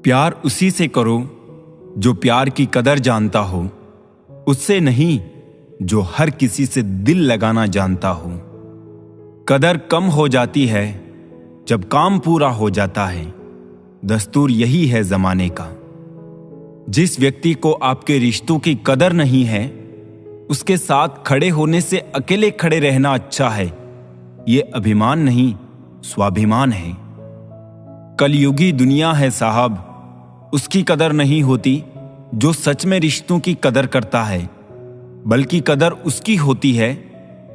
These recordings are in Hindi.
प्यार उसी से करो जो प्यार की कदर जानता हो, उससे नहीं जो हर किसी से दिल लगाना जानता हो। कदर कम हो जाती है जब काम पूरा हो जाता है, दस्तूर यही है जमाने का। जिस व्यक्ति को आपके रिश्तों की कदर नहीं है, उसके साथ खड़े होने से अकेले खड़े रहना अच्छा है। ये अभिमान नहीं, स्वाभिमान है। कलयुगी दुनिया है साहब, उसकी कदर नहीं होती जो सच में रिश्तों की कदर करता है, बल्कि कदर उसकी होती है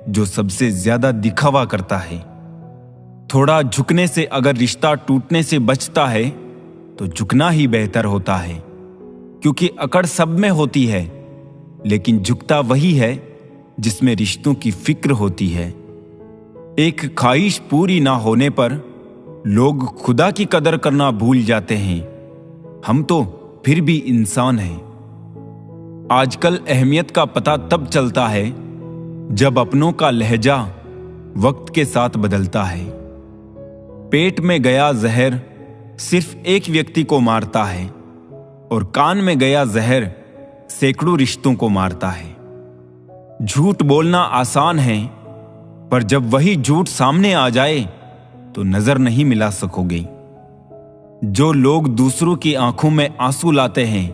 जो सबसे ज्यादा दिखावा करता है। थोड़ा झुकने से अगर रिश्ता टूटने से बचता है तो झुकना ही बेहतर होता है, क्योंकि अकड़ सब में होती है, लेकिन झुकता वही है जिसमें रिश्तों की फिक्र होती है। एक ख्वाहिश पूरी ना होने पर लोग खुदा की कदर करना भूल जाते हैं। हम तो फिर भी इंसान हैं। आजकल अहमियत का पता तब चलता है जब अपनों का लहजा वक्त के साथ बदलता है। पेट में गया जहर सिर्फ एक व्यक्ति को मारता है और कान में गया जहर सैकड़ों रिश्तों को मारता है। झूठ बोलना आसान है, पर जब वही झूठ सामने आ जाए तो नजर नहीं मिला सकोगे। जो लोग दूसरों की आंखों में आंसू लाते हैं,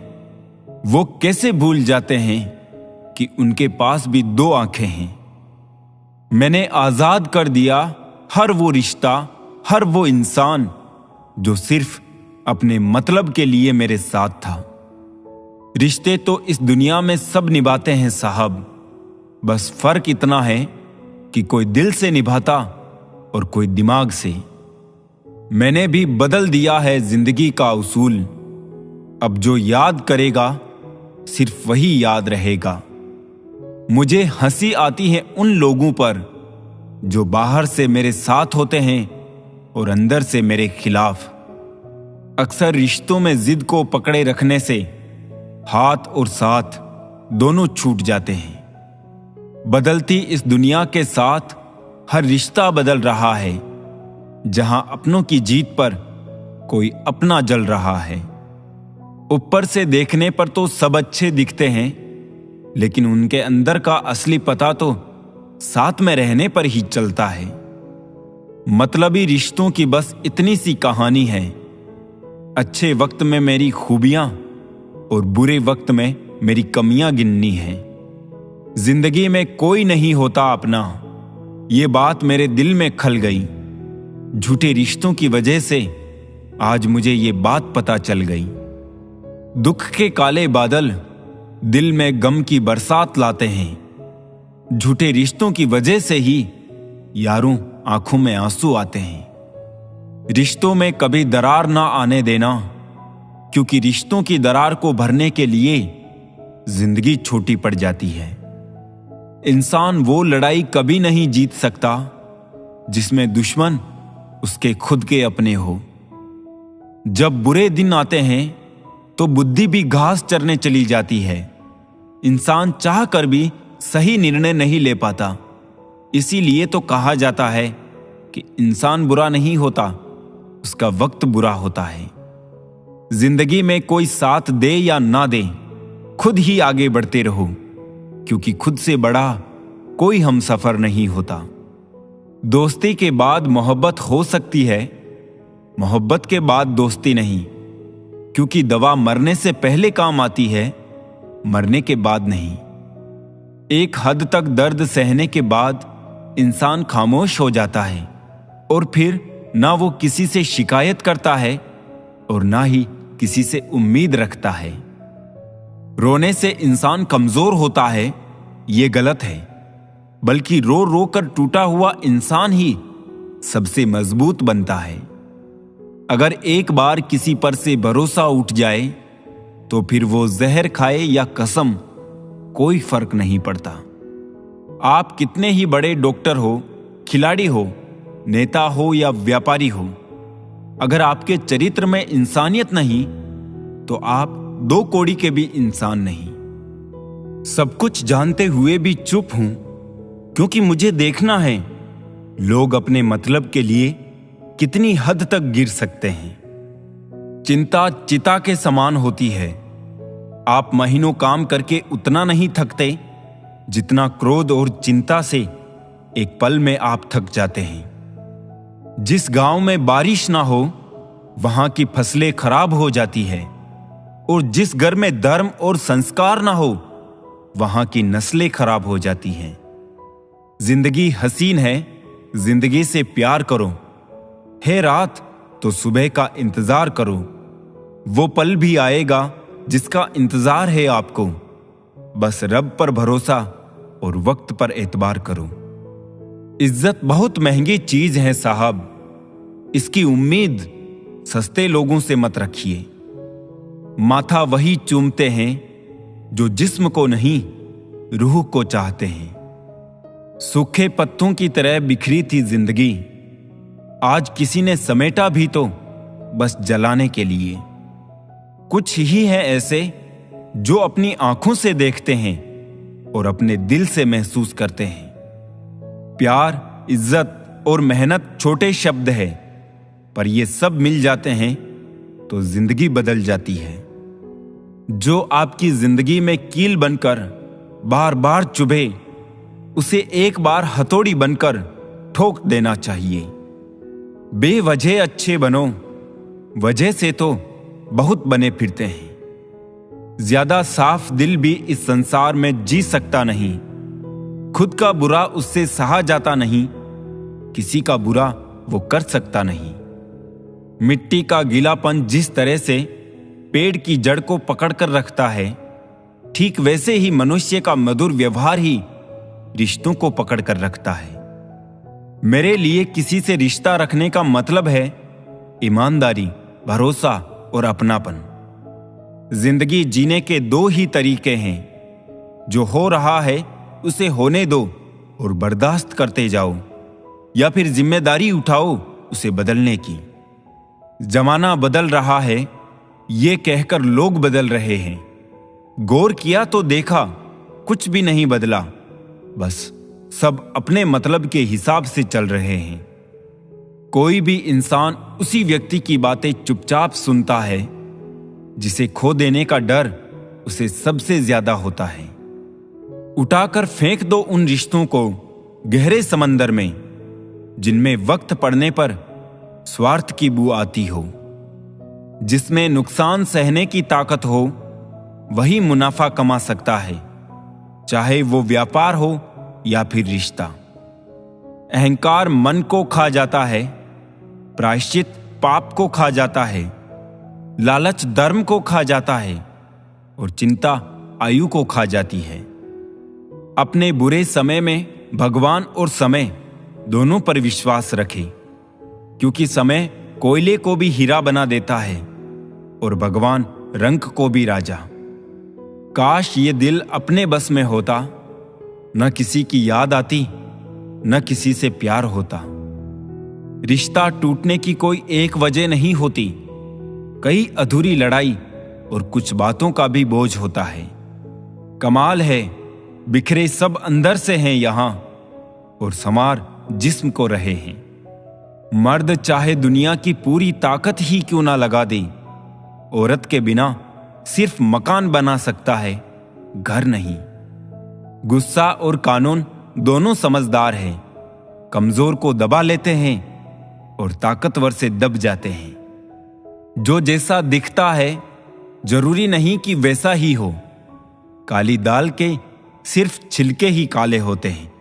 वो कैसे भूल जाते हैं कि उनके पास भी दो आंखें हैं। मैंने आजाद कर दिया हर वो रिश्ता, हर वो इंसान जो सिर्फ अपने मतलब के लिए मेरे साथ था। रिश्ते तो इस दुनिया में सब निभाते हैं साहब, बस फर्क इतना है कि कोई दिल से निभाता और कोई दिमाग से। मैंने भी बदल दिया है जिंदगी का उसूल, अब जो याद करेगा सिर्फ वही याद रहेगा। मुझे हंसी आती है उन लोगों पर जो बाहर से मेरे साथ होते हैं और अंदर से मेरे खिलाफ। अक्सर रिश्तों में जिद को पकड़े रखने से हाथ और साथ दोनों छूट जाते हैं। बदलती इस दुनिया के साथ हर रिश्ता बदल रहा है, जहां अपनों की जीत पर कोई अपना जल रहा है। ऊपर से देखने पर तो सब अच्छे दिखते हैं, लेकिन उनके अंदर का असली पता तो साथ में रहने पर ही चलता है। मतलबी रिश्तों की बस इतनी सी कहानी है। अच्छे वक्त में मेरी खूबियां और बुरे वक्त में मेरी कमियां गिननी है। जिंदगी में कोई नहीं होता अपना, ये बात मेरे दिल में खल गई। झूठे रिश्तों की वजह से आज मुझे ये बात पता चल गई। दुख के काले बादल दिल में गम की बरसात लाते हैं। झूठे रिश्तों की वजह से ही यारों आंखों में आंसू आते हैं। रिश्तों में कभी दरार ना आने देना, क्योंकि रिश्तों की दरार को भरने के लिए जिंदगी छोटी पड़ जाती है। इंसान वो लड़ाई कभी नहीं जीत सकता जिसमें दुश्मन उसके खुद के अपने हो। जब बुरे दिन आते हैं तो बुद्धि भी घास चरने चली जाती है। इंसान चाह कर भी सही निर्णय नहीं ले पाता। इसीलिए तो कहा जाता है कि इंसान बुरा नहीं होता, उसका वक्त बुरा होता है। जिंदगी में कोई साथ दे या ना दे, खुद ही आगे बढ़ते रहो, क्योंकि खुद से बड़ा कोई हमसफर नहीं होता। दोस्ती के बाद मोहब्बत हो सकती है, मोहब्बत के बाद दोस्ती नहीं, क्योंकि दवा मरने से पहले काम आती है, मरने के बाद नहीं। एक हद तक दर्द सहने के बाद इंसान खामोश हो जाता है और फिर ना वो किसी से शिकायत करता है और ना ही किसी से उम्मीद रखता है। रोने से इंसान कमजोर होता है, ये गलत है, बल्कि रो रो कर टूटा हुआ इंसान ही सबसे मजबूत बनता है। अगर एक बार किसी पर से भरोसा उठ जाए तो फिर वो जहर खाए या कसम, कोई फर्क नहीं पड़ता। आप कितने ही बड़े डॉक्टर हो, खिलाड़ी हो, नेता हो या व्यापारी हो, अगर आपके चरित्र में इंसानियत नहीं तो आप दो कौड़ी के भी इंसान नहीं। सब कुछ जानते हुए भी चुप हूं, क्योंकि मुझे देखना है लोग अपने मतलब के लिए कितनी हद तक गिर सकते हैं। चिंता चिता के समान होती है। आप महीनों काम करके उतना नहीं थकते जितना क्रोध और चिंता से एक पल में आप थक जाते हैं। जिस गांव में बारिश ना हो वहां की फसलें खराब हो जाती है, और जिस घर में धर्म और संस्कार ना हो वहां की नस्लें खराब हो जाती हैं। जिंदगी हसीन है, जिंदगी से प्यार करो। है रात तो सुबह का इंतजार करो। वो पल भी आएगा जिसका इंतजार है आपको। बस रब पर भरोसा और वक्त पर एतबार करो। इज्जत बहुत महंगी चीज है साहब, इसकी उम्मीद सस्ते लोगों से मत रखिए। माथा वही चूमते हैं जो जिस्म को नहीं रूह को चाहते हैं। सूखे पत्तों की तरह बिखरी थी जिंदगी, आज किसी ने समेटा भी तो बस जलाने के लिए। कुछ ही है ऐसे जो अपनी आंखों से देखते हैं और अपने दिल से महसूस करते हैं। प्यार, इज्जत और मेहनत छोटे शब्द है, पर ये सब मिल जाते हैं तो जिंदगी बदल जाती है। जो आपकी जिंदगी में कील बनकर बार बार चुभे, उसे एक बार हथौड़ी बनकर ठोक देना चाहिए। बेवजह अच्छे बनो, वजह से तो बहुत बने फिरते हैं। ज्यादा साफ दिल भी इस संसार में जी सकता नहीं। खुद का बुरा उससे सहा जाता नहीं, किसी का बुरा वो कर सकता नहीं। मिट्टी का गीलापन जिस तरह से पेड़ की जड़ को पकड़कर रखता है, ठीक वैसे ही मनुष्य का मधुर व्यवहार ही रिश्तों को पकड़कर रखता है। मेरे लिए किसी से रिश्ता रखने का मतलब है ईमानदारी, भरोसा और अपनापन। जिंदगी जीने के दो ही तरीके हैं, जो हो रहा है उसे होने दो और बर्दाश्त करते जाओ, या फिर जिम्मेदारी उठाओ उसे बदलने की। जमाना बदल रहा है ये कहकर लोग बदल रहे हैं। गौर किया तो देखा कुछ भी नहीं बदला, बस सब अपने मतलब के हिसाब से चल रहे हैं। कोई भी इंसान उसी व्यक्ति की बातें चुपचाप सुनता है जिसे खो देने का डर उसे सबसे ज्यादा होता है। उठाकर फेंक दो उन रिश्तों को गहरे समंदर में, जिनमें वक्त पड़ने पर स्वार्थ की बू आती हो। जिसमें नुकसान सहने की ताकत हो वही मुनाफा कमा सकता है, चाहे वो व्यापार हो या फिर रिश्ता। अहंकार मन को खा जाता है, प्रायश्चित पाप को खा जाता है, लालच धर्म को खा जाता है और चिंता आयु को खा जाती है। अपने बुरे समय में भगवान और समय दोनों पर विश्वास रखें, क्योंकि समय कोयले को भी हीरा बना देता है और भगवान रंक को भी राजा। काश ये दिल अपने बस में होता, न किसी की याद आती न किसी से प्यार होता। रिश्ता टूटने की कोई एक वजह नहीं होती, कई अधूरी लड़ाई और कुछ बातों का भी बोझ होता है। कमाल है बिखरे सब अंदर से हैं यहां और समार जिस्म को रहे हैं। मर्द चाहे दुनिया की पूरी ताकत ही क्यों ना लगा दे, औरत के बिना सिर्फ मकान बना सकता है, घर नहीं। गुस्सा और कानून दोनों समझदार हैं, कमजोर को दबा लेते हैं और ताकतवर से दब जाते हैं। जो जैसा दिखता है जरूरी नहीं कि वैसा ही हो। काली दाल के सिर्फ छिलके ही काले होते हैं।